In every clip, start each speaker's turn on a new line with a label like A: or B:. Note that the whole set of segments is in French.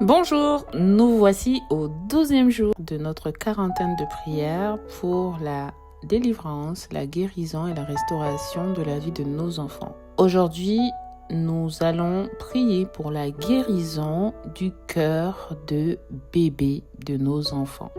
A: Bonjour, nous voici au 12e jour de notre quarantaine de prières pour la délivrance, la guérison et la restauration de la vie de nos enfants. Aujourd'hui, nous allons prier pour la guérison du cœur de bébé de nos enfants.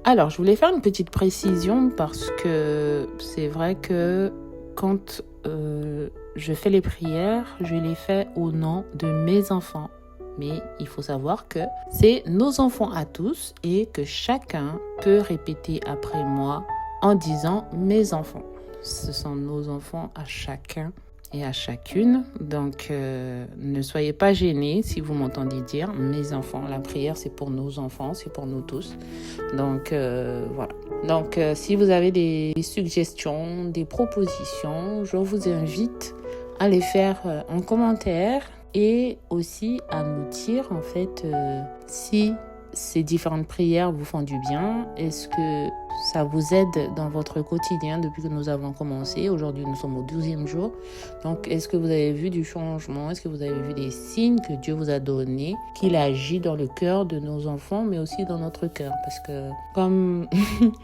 A: Alors, je voulais faire une petite précision parce que c'est vrai que quand je fais les prières, je les fais au nom de mes enfants. Mais il faut savoir que c'est nos enfants à tous et que chacun peut répéter après moi en disant « mes enfants ». Ce sont nos enfants à chacun et à chacune. Donc, ne soyez pas gênés si vous m'entendez dire « mes enfants ». La prière, c'est pour nos enfants, c'est pour nous tous. Donc, voilà. Donc, si vous avez des suggestions, des propositions, je vous invite à les faire en commentaire. Et aussi à nous dire en fait si ces différentes prières vous font du bien. Est-ce que ça vous aide dans votre quotidien depuis que nous avons commencé? Aujourd'hui, nous sommes au 12e jour. Donc, est-ce que vous avez vu du changement? Est-ce que vous avez vu des signes que Dieu vous a donnés, qu'il agit dans le cœur de nos enfants, mais aussi dans notre cœur? Parce que comme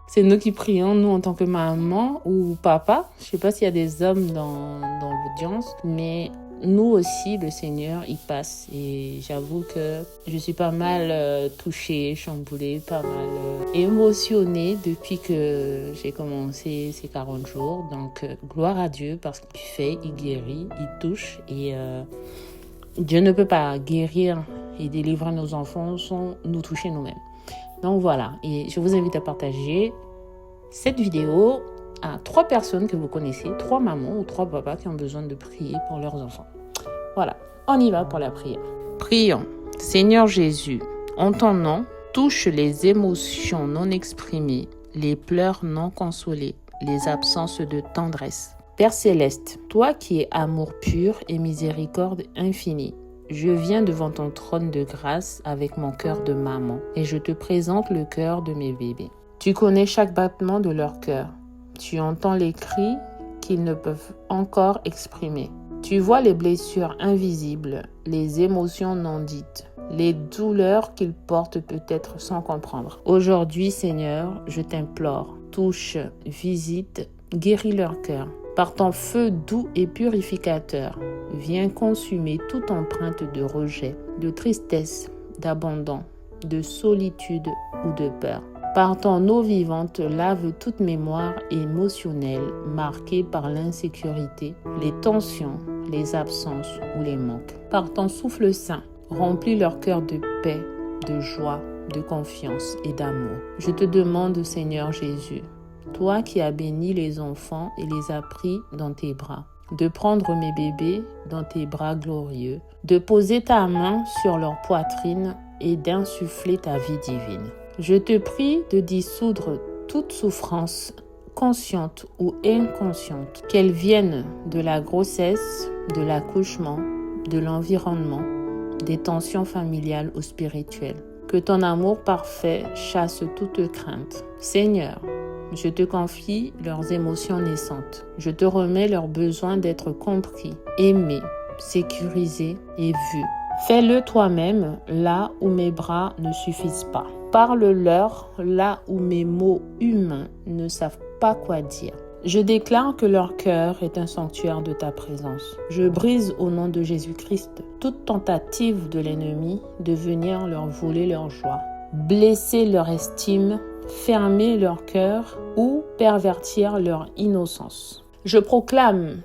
A: c'est nous qui prions, nous en tant que maman ou papa, je ne sais pas s'il y a des hommes dans l'audience, mais nous aussi, le Seigneur, il passe. Et j'avoue que je suis pas mal touchée, chamboulée, pas mal émotionnée depuis que j'ai commencé ces 40 jours. Donc, gloire à Dieu parce qu'il fait, il guérit, il touche. Et Dieu ne peut pas guérir et délivrer nos enfants sans nous toucher nous-mêmes. Donc voilà, et je vous invite à partager cette vidéo à 3 personnes que vous connaissez, 3 mamans ou 3 papas qui ont besoin de prier pour leurs enfants. Voilà, on y va pour la prière. Prions. Seigneur Jésus, en ton nom, touche les émotions non exprimées, les pleurs non consolés, les absences de tendresse. Père Céleste, toi qui es amour pur et miséricorde infinie, je viens devant ton trône de grâce avec mon cœur de maman et je te présente le cœur de mes bébés. Tu connais chaque battement de leur cœur. Tu entends les cris qu'ils ne peuvent encore exprimer. Tu vois les blessures invisibles, les émotions non dites, les douleurs qu'ils portent peut-être sans comprendre. Aujourd'hui, Seigneur, je t'implore, touche, visite, guéris leur cœur. Par ton feu doux et purificateur, viens consumer toute empreinte de rejet, de tristesse, d'abandon, de solitude ou de peur. Par ton eau vivante, lave toute mémoire émotionnelle marquée par l'insécurité, les tensions, les absences ou les manques. Par ton souffle saint, remplis leur cœur de paix, de joie, de confiance et d'amour. Je te demande, Seigneur Jésus, toi qui as béni les enfants et les as pris dans tes bras, de prendre mes bébés dans tes bras glorieux, de poser ta main sur leur poitrine et d'insuffler ta vie divine. Je te prie de dissoudre toute souffrance consciente ou inconsciente, qu'elle vienne de la grossesse, de l'accouchement, de l'environnement, des tensions familiales ou spirituelles. Que ton amour parfait chasse toute crainte. Seigneur, je te confie leurs émotions naissantes. Je te remets leur besoin d'être compris, aimé, sécurisé et vu. Fais-le toi-même là où mes bras ne suffisent pas. Parle-leur là où mes mots humains ne savent pas quoi dire. Je déclare que leur cœur est un sanctuaire de ta présence. Je brise au nom de Jésus-Christ toute tentative de l'ennemi de venir leur voler leur joie, blesser leur estime, fermer leur cœur ou pervertir leur innocence. Je proclame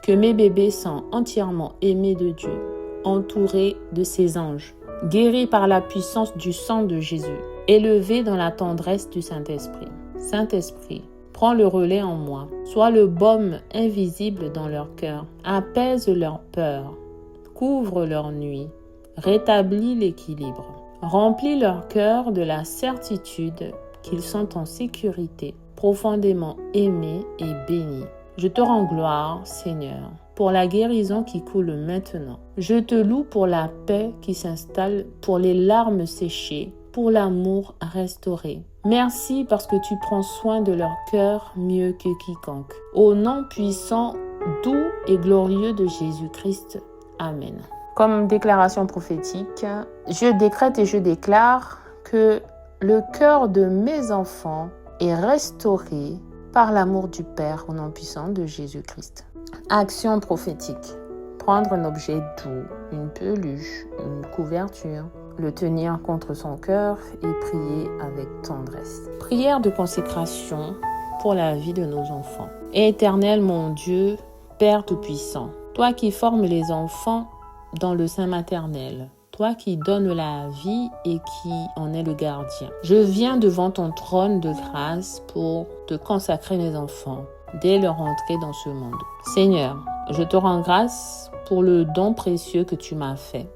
A: que mes bébés sont entièrement aimés de Dieu, entourés de ses anges, guéris par la puissance du sang de Jésus, élevés dans la tendresse du Saint-Esprit. Saint-Esprit, prends le relais en moi, sois le baume invisible dans leur cœur, apaise leur peur, couvre leur nuit, rétablis l'équilibre, remplis leur cœur de la certitude qu'ils sont en sécurité, profondément aimés et bénis. Je te rends gloire, Seigneur, pour la guérison qui coule maintenant. Je te loue pour la paix qui s'installe, pour les larmes séchées, pour l'amour restauré. Merci parce que tu prends soin de leur cœur mieux que quiconque. Au nom puissant, doux et glorieux de Jésus-Christ. Amen. comme déclaration prophétique, je décrète et je déclare que le cœur de mes enfants est restauré par l'amour du Père au nom puissant de Jésus-Christ. Action prophétique. Prendre un objet doux, une peluche, une couverture, le tenir contre son cœur et prier avec tendresse. Prière de consécration pour la vie de nos enfants. Éternel mon Dieu, Père Tout-Puissant, toi qui formes les enfants dans le sein maternel, toi qui donnes la vie et qui en es le gardien. Je viens devant ton trône de grâce pour te consacrer mes enfants dès leur entrée dans ce monde. Seigneur, je te rends grâce pour le don précieux que tu m'as fait,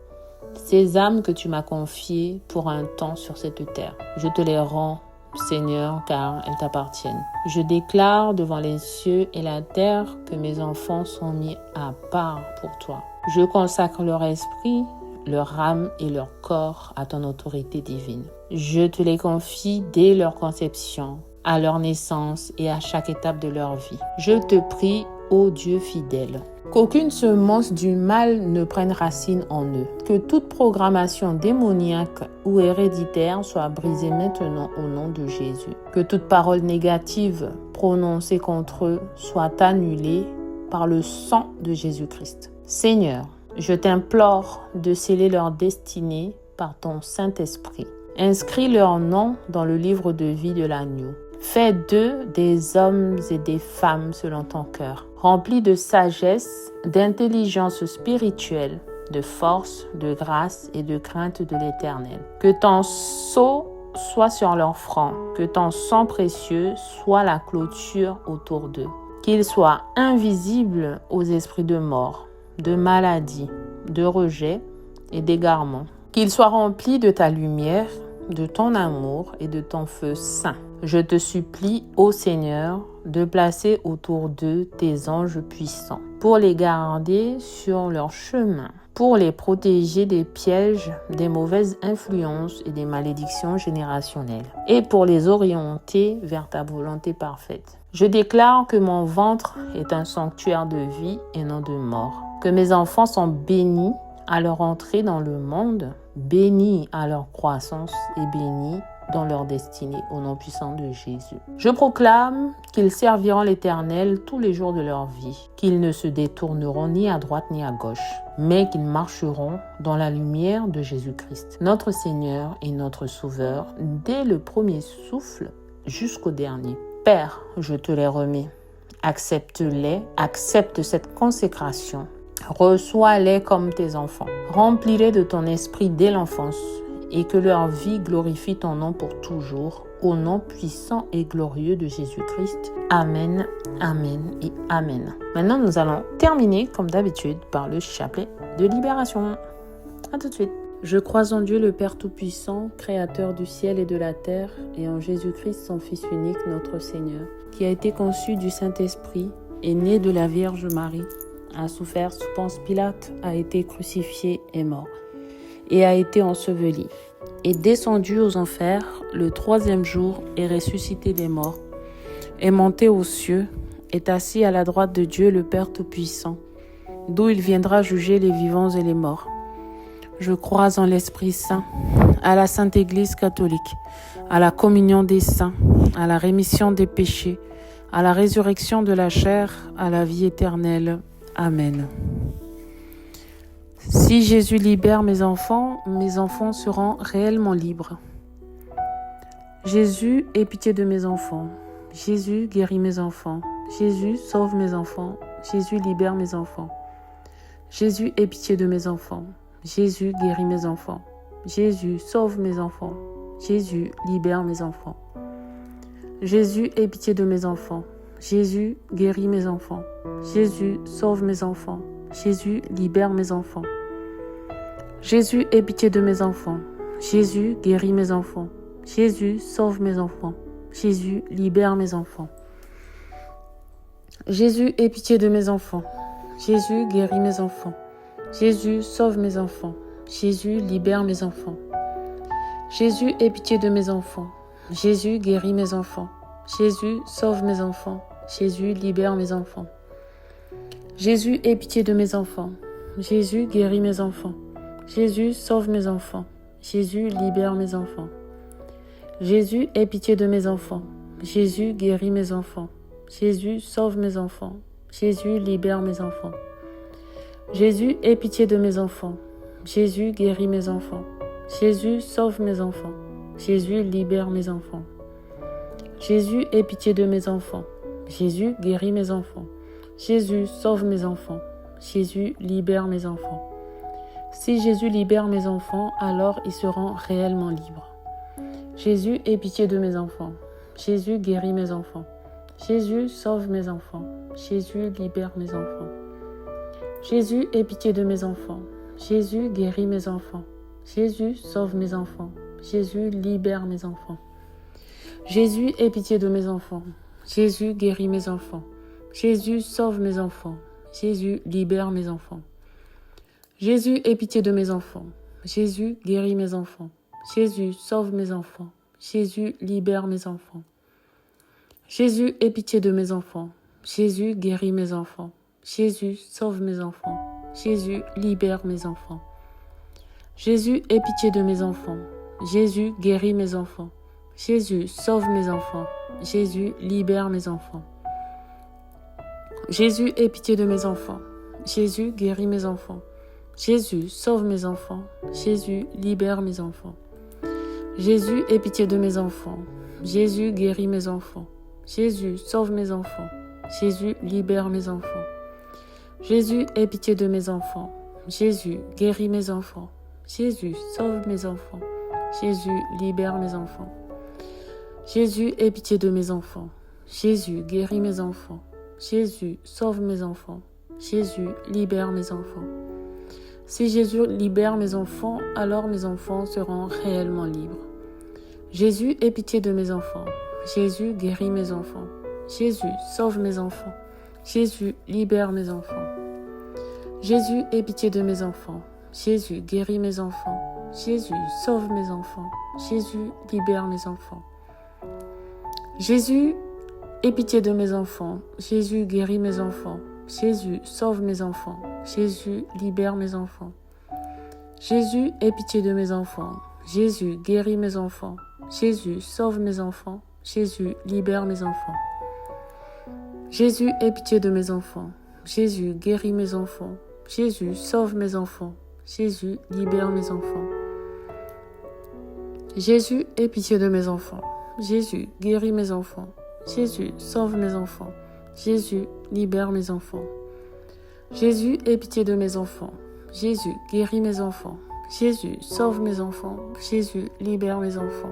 A: ces âmes que tu m'as confiées pour un temps sur cette terre. Je te les rends, Seigneur, car elles t'appartiennent. Je déclare devant les cieux et la terre que mes enfants sont mis à part pour toi. Je consacre leur esprit, leur âme et leur corps à ton autorité divine. Je te les confie dès leur conception, à leur naissance et à chaque étape de leur vie. Je te prie, ô Dieu fidèle, qu'aucune semence du mal ne prenne racine en eux, que toute programmation démoniaque ou héréditaire soit brisée maintenant au nom de Jésus, que toute parole négative prononcée contre eux soit annulée par le sang de Jésus-Christ. Seigneur, je t'implore de sceller leur destinée par ton Saint-Esprit. Inscris leur nom dans le livre de vie de l'agneau. Fais d'eux des hommes et des femmes selon ton cœur, remplis de sagesse, d'intelligence spirituelle, de force, de grâce et de crainte de l'Éternel. Que ton sceau soit sur leur front, que ton sang précieux soit la clôture autour d'eux. Qu'ils soient invisibles aux esprits de mort, de maladie, de rejet et d'égarement. Qu'ils soient remplis de ta lumière, de ton amour et de ton feu saint. Je te supplie, ô Seigneur, de placer autour d'eux tes anges puissants pour les garder sur leur chemin, pour les protéger des pièges, des mauvaises influences et des malédictions générationnelles, et pour les orienter vers ta volonté parfaite. Je déclare que mon ventre est un sanctuaire de vie et non de mort, que mes enfants sont bénis à leur entrée dans le monde, bénis à leur croissance et bénis dans leur destinée au nom puissant de Jésus. Je proclame qu'ils serviront l'Éternel tous les jours de leur vie, qu'ils ne se détourneront ni à droite ni à gauche, mais qu'ils marcheront dans la lumière de Jésus-Christ, notre Seigneur et notre Sauveur, dès le premier souffle jusqu'au dernier. Père, je te les remets. Accepte-les, accepte cette consécration. Reçois-les comme tes enfants. Remplis-les de ton esprit dès l'enfance et que leur vie glorifie ton nom pour toujours, au nom puissant et glorieux de Jésus-Christ. Amen, amen et amen. Maintenant, nous allons terminer, comme d'habitude, par le chapelet de libération. À tout de suite. Je crois en Dieu le Père Tout-Puissant, Créateur du ciel et de la terre, et en Jésus-Christ, son Fils unique, notre Seigneur, qui a été conçu du Saint-Esprit, est né de la Vierge Marie, a souffert sous Ponce Pilate, a été crucifié et mort, et a été enseveli, est descendu aux enfers, le troisième jour est ressuscité des morts, est monté aux cieux, est assis à la droite de Dieu le Père Tout-Puissant, d'où il viendra juger les vivants et les morts. Je crois en l'Esprit Saint, à la Sainte Église catholique, à la communion des saints, à la rémission des péchés, à la résurrection de la chair, à la vie éternelle. Amen. Si Jésus libère mes enfants seront réellement libres. Jésus, aie pitié de mes enfants. Jésus, guéris mes enfants. Jésus, sauve mes enfants. Jésus, libère mes enfants. Jésus, aie pitié de mes enfants. Jésus, guéris mes enfants. Jésus, sauve mes enfants. Jésus, libère mes enfants. Jésus, aie pitié de mes enfants. Jésus, guéris mes enfants. Jésus, sauve mes enfants. Jésus, libère mes enfants. Jésus, aie pitié de mes enfants. Jésus, guéris mes enfants. Jésus, sauve mes enfants. Jésus, libère mes enfants. Jésus, aie pitié de mes enfants. Jésus, guéris mes enfants. Jésus, sauve mes enfants. Jésus, libère mes enfants. Jésus, aie pitié de mes enfants. Jésus, guéris mes enfants. Jésus, sauve mes enfants. Jésus, libère mes enfants. Jésus, aie pitié de mes enfants. Jésus, guéris mes enfants. Jésus, sauve mes enfants. Jésus, libère mes enfants. Jésus, aie pitié de mes enfants. Jésus, guéris mes enfants. Jésus, sauve mes enfants. Jésus, libère mes enfants. Jésus, aie pitié de mes enfants. Jésus, guéris mes enfants. Jésus, sauve mes enfants. Jésus, libère mes enfants. Jésus, aie pitié de mes enfants. Jésus, guéris mes enfants. Jésus, sauve mes enfants. Jésus, libère mes enfants. Si Jésus libère mes enfants, alors ils seront réellement libres. Jésus, aie pitié de mes enfants. Jésus, guéris mes enfants. Jésus, sauve mes enfants. Jésus, libère mes enfants. Jésus, aie pitié de mes enfants. Jésus, guéris mes enfants. Jésus, sauve mes enfants. Jésus, libère mes enfants. Jésus, aie pitié de mes enfants. Jésus, guéris mes enfants. Jésus, sauve mes enfants. Jésus, libère mes enfants. Jésus, aie pitié de mes enfants. Jésus, guéris mes enfants. Jésus, sauve mes enfants. Jésus, libère mes enfants. Jésus, aie pitié de mes enfants. Jésus, guéris mes enfants. Jésus, sauve mes enfants. Jésus, libère mes enfants. Jésus, aie pitié de mes enfants. Jésus, guéris mes enfants. Jésus, sauve mes enfants. Jésus, libère mes enfants. Jésus, aie pitié de mes enfants. Jésus, guéris mes enfants. Jésus, sauve mes enfants. Jésus, libère mes enfants. Jésus, aie pitié de mes enfants. Jésus, guéris mes enfants. Jésus, sauve mes enfants. Jésus, libère mes enfants. Jésus, aie pitié de mes enfants. Jésus, guéris mes enfants. Jésus, sauve mes enfants. Jésus, libère mes enfants. Jésus, aie pitié de mes enfants. Jésus, guéris mes enfants. Jésus, sauve mes enfants. Jésus, libère mes enfants. Si Jésus libère mes enfants, alors mes enfants seront réellement libres. Jésus, aie pitié de mes enfants. Jésus, guéris mes enfants. Jésus, sauve mes enfants. Jésus, libère mes enfants. Jésus, aie pitié de mes enfants. Jésus, guéris mes enfants. Jésus, sauve mes enfants. Jésus, libère mes enfants. Jésus, aie pitié de mes enfants. Jésus, guéris mes enfants. Jésus, sauve mes enfants. Jésus, libère mes enfants. Jésus, aie pitié de mes enfants. Jésus, guéris mes enfants. Jésus, sauve mes enfants. Jésus, libère mes enfants. Jésus, aie pitié de mes enfants. Jésus, guéris mes enfants. Jésus, sauve mes enfants. Jésus, libère mes enfants. Jésus, aie pitié de mes enfants. Jésus, guéris mes enfants. Jésus, sauve mes enfants. Jésus, libère mes enfants. Jésus, aie pitié de mes enfants. Jésus, guéris mes enfants. Jésus, sauve mes enfants. Jésus, libère mes enfants.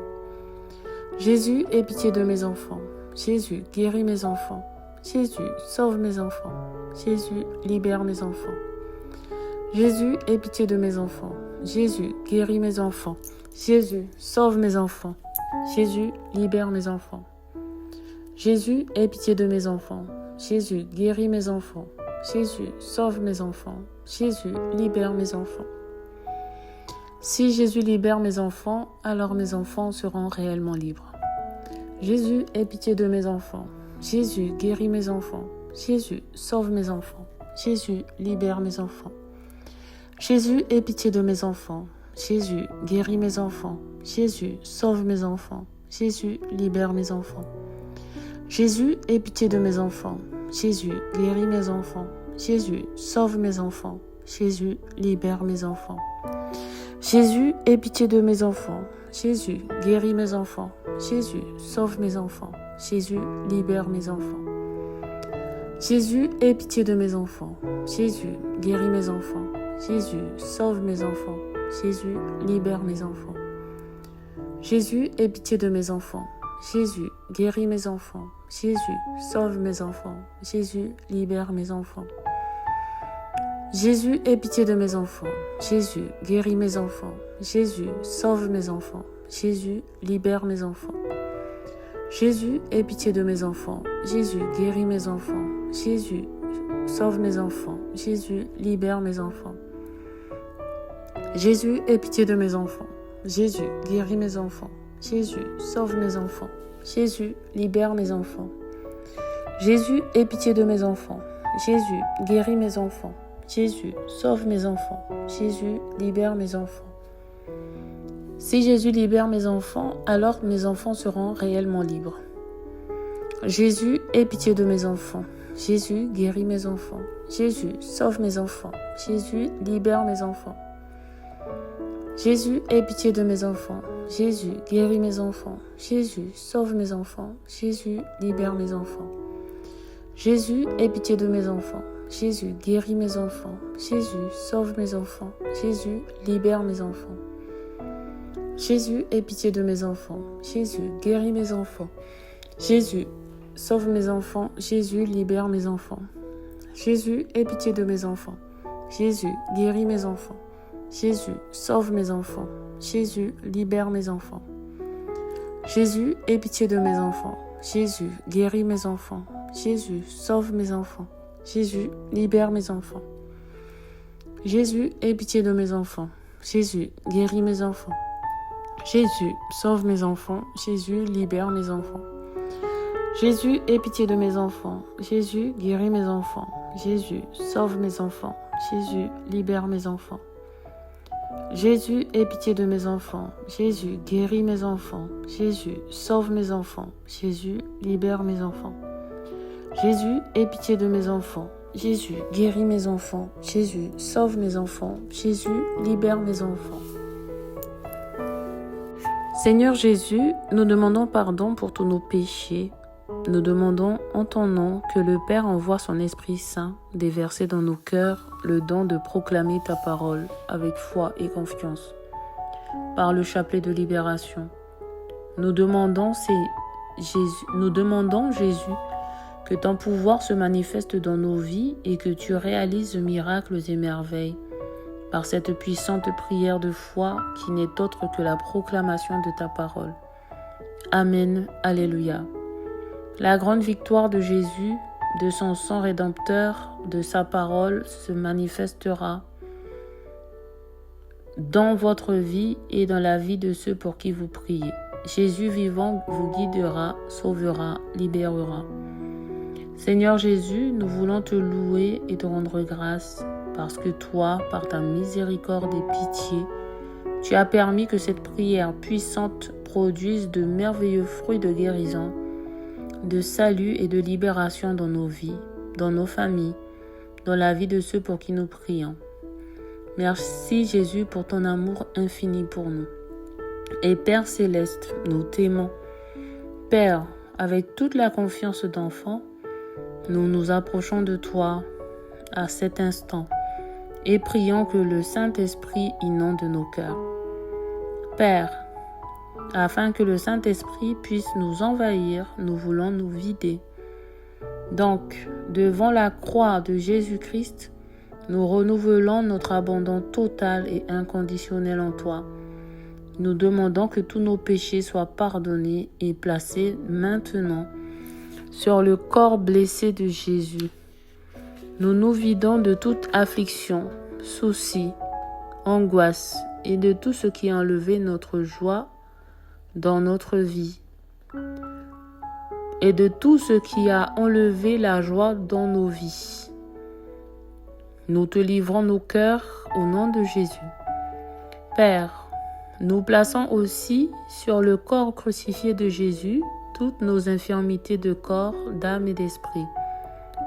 A: Jésus, aie pitié de mes enfants. Jésus, guéris mes enfants. Jésus, sauve mes enfants. Jésus, libère mes enfants. Jésus, aie pitié de mes enfants. Jésus, guéris mes enfants. Jésus, sauve mes enfants. Jésus, libère mes enfants. Jésus, aie pitié de mes enfants. Jésus, guéris mes enfants. Jésus, sauve mes enfants. Jésus, libère mes enfants. Si Jésus libère mes enfants, alors mes enfants seront réellement libres. Jésus, aie pitié de mes enfants. Jésus, guéris mes enfants. Jésus, sauve mes enfants. Jésus, libère mes enfants. Jésus, aie pitié de mes enfants. Jésus, guéris mes enfants. Jésus, sauve mes enfants. Jésus, libère mes enfants. Jésus, aie pitié de mes enfants. Jésus, guéris mes enfants. Jésus, sauve mes enfants. Jésus, libère mes enfants. Jésus, aie pitié de mes enfants. Jésus, guéris mes enfants. Jésus, sauve mes enfants. Jésus, libère mes enfants. Jésus, aie pitié de mes enfants. Jésus, guéris mes enfants. Jésus, sauve mes enfants. Jésus, libère mes enfants. Jésus, aie pitié de mes enfants. Jésus, guéris mes enfants. Jésus, sauve mes enfants. Jésus, libère mes enfants. Jésus, aie pitié de mes enfants. Jésus, guéris mes enfants. Jésus, sauve mes enfants. Jésus, libère mes enfants. Jésus, aie pitié de mes enfants. Jésus, guéris mes enfants. Jésus, sauve mes enfants. Jésus, libère mes enfants. Jésus, aie pitié de mes enfants. Jésus, guéris mes enfants. Jésus, sauve mes enfants. Jésus, libère mes enfants. Jésus, aie pitié de mes enfants. Jésus, guéris mes enfants. Jésus, sauve mes enfants. Jésus, libère mes enfants. Si Jésus libère mes enfants, alors mes enfants seront réellement libres. Jésus, aie pitié de mes enfants. Jésus, guéris mes enfants. Jésus, sauve mes enfants. Jésus, libère mes enfants. Jésus, aie pitié de mes enfants. Jésus, guéris mes enfants. Jésus, sauve mes enfants. Jésus, libère mes enfants. Jésus, aie pitié de mes enfants. Jésus, guéris mes enfants. Jésus, sauve mes enfants. Jésus, libère mes enfants. Jésus, aie pitié de mes enfants. Jésus, guéris mes enfants. Jésus, sauve mes enfants. Jésus, libère mes enfants. Jésus, aie pitié de mes enfants. Jésus, guéris mes enfants. Jésus, sauve mes enfants. Jésus, libère mes enfants. Jésus, aie pitié de mes enfants. Jésus, guéris mes enfants. Jésus, sauve mes enfants. Jésus, libère mes enfants. Jésus, aie pitié de mes enfants. Jésus, guéris mes enfants. Jésus, sauve mes enfants. Jésus, libère mes enfants. Jésus, aie pitié de mes enfants. Jésus, guéris mes enfants. Jésus, sauve mes enfants. Jésus, libère mes enfants. Jésus, aie pitié de mes enfants. Jésus, guéris mes enfants. Jésus, sauve mes enfants. Jésus, libère mes enfants. Jésus, aie pitié de mes enfants. Jésus, guéris mes enfants. Jésus, sauve mes enfants. Jésus, libère mes enfants. Seigneur Jésus, nous demandons pardon pour tous nos péchés. Nous demandons en ton nom que le Père envoie son Esprit Saint déverser dans nos cœurs le don de proclamer ta parole avec foi et confiance. Par le chapelet de libération, nous demandons Jésus, que ton pouvoir se manifeste dans nos vies et que tu réalises miracles et merveilles par cette puissante prière de foi qui n'est autre que la proclamation de ta parole. Amen. Alléluia. La grande victoire de Jésus, de son sang rédempteur, de sa parole se manifestera dans votre vie et dans la vie de ceux pour qui vous priez. Jésus vivant vous guidera, sauvera, libérera. Seigneur Jésus, nous voulons te louer et te rendre grâce parce que toi, par ta miséricorde et pitié, tu as permis que cette prière puissante produise de merveilleux fruits de guérison, de salut et de libération dans nos vies, dans nos familles, dans la vie de ceux pour qui nous prions. Merci Jésus pour ton amour infini pour nous. Et Père Céleste, nous t'aimons. Père, avec toute la confiance d'enfant, nous nous approchons de toi à cet instant et prions que le Saint-Esprit inonde nos cœurs. Père, afin que le Saint-Esprit puisse nous envahir, nous voulons nous vider. Donc, devant la croix de Jésus-Christ, nous renouvelons notre abandon total et inconditionnel en toi. Nous demandons que tous nos péchés soient pardonnés et placés maintenant sur le corps blessé de Jésus. Nous nous vidons de toute affliction, souci, angoisse et de tout ce qui a enlevé notre joie dans notre vie et de tout ce qui a enlevé la joie dans nos vies. Nous te livrons nos cœurs au nom de Jésus. Père, nous plaçons aussi sur le corps crucifié de Jésus toutes nos infirmités de corps, d'âme et d'esprit,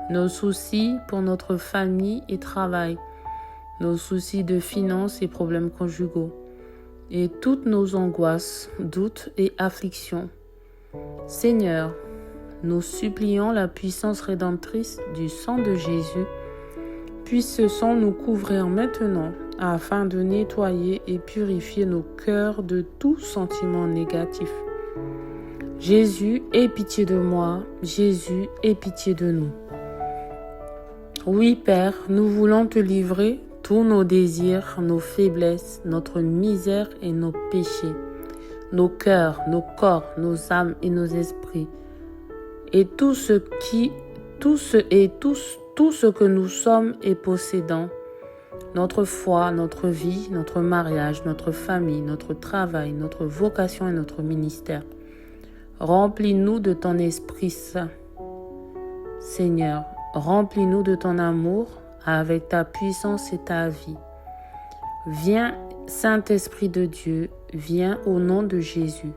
A: nos soucis pour notre famille et travail, nos soucis de finances et problèmes conjugaux, et toutes nos angoisses, doutes et afflictions. Seigneur, nous supplions la puissance rédemptrice du sang de Jésus. Puisse ce sang nous couvrir maintenant afin de nettoyer et purifier nos cœurs de tout sentiment négatif. Jésus, aie pitié de moi. Jésus, aie pitié de nous. Oui, Père, nous voulons te livrer tous nos désirs, nos faiblesses, notre misère et nos péchés, nos cœurs, nos corps, nos âmes et nos esprits, et tout ce que nous sommes et possédons, notre foi, notre vie, notre mariage, notre famille, notre travail, notre vocation et notre ministère. Remplis-nous de ton Esprit Saint. Seigneur, remplis-nous de ton amour avec ta puissance et ta vie. Viens, Saint-Esprit de Dieu, viens au nom de Jésus.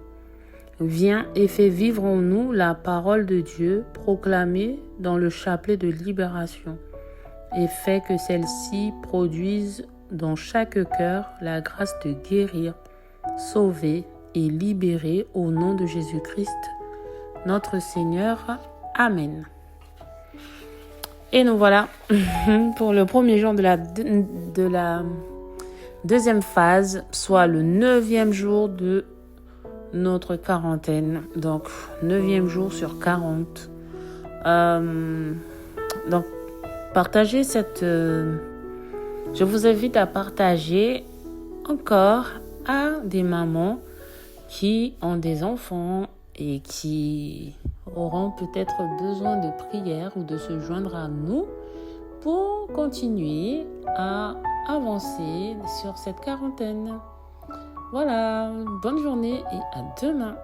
A: Viens et fais vivre en nous la parole de Dieu proclamée dans le chapelet de libération et fais que celle-ci produise dans chaque cœur la grâce de guérir, sauver et libérer au nom de Jésus-Christ, notre Seigneur. Amen. Et nous voilà pour le premier jour de la deuxième phase, soit le 9e jour de notre quarantaine. Donc, 9e jour sur 40. Donc, partagez cette... je vous invite à partager encore à des mamans qui ont des enfants et qui auront peut-être besoin de prière ou de se joindre à nous pour continuer à avancer sur cette quarantaine. Voilà, bonne journée et à demain.